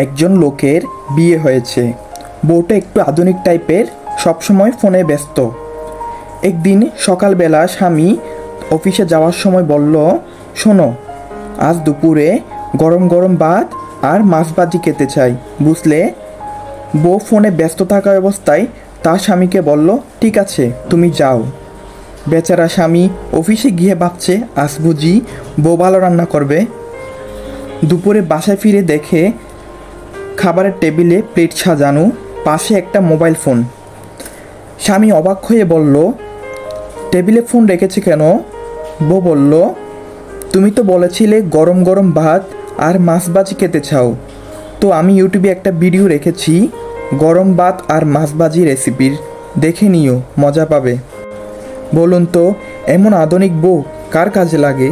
একজন লোকের বিয়ে হয়েছে। বউটা একটু আধুনিক টাইপের, সবসময় ফোনে ব্যস্ত। একদিন সকালবেলা স্বামী অফিসে যাওয়ার সময় বলল, শোনো, আজ দুপুরে গরম গরম ভাত আর মাছ ভাজি খেতে চাই, বুঝলে? বউ ফোনে ব্যস্ত থাকা অবস্থায় তার স্বামীকে বলল, ঠিক আছে, তুমি যাও। বেচারা স্বামী অফিসে গিয়ে ভাবছে, আজ বুঝি বউ ভালো রান্না করবে। দুপুরে বাসায় ফিরে দেখে খাবারের টেবিলে প্লেট সাজানো, পাশে একটা মোবাইল ফোন। স্বামী অবাক হয়ে বলল, টেবিলে ফোন রেখেছে কেন? বউ বলল, তুমি তো বলেছিলে গরম গরম ভাত আর মাছ ভাজি খেতে চাও, তো আমি ইউটিউবে একটা ভিডিও রেখেছি গরম ভাত আর মাছ ভাজি রেসিপির, দেখে নিও, মজা পাবে। বলুন তো, এমন আধুনিক বউ কার কাজে লাগে?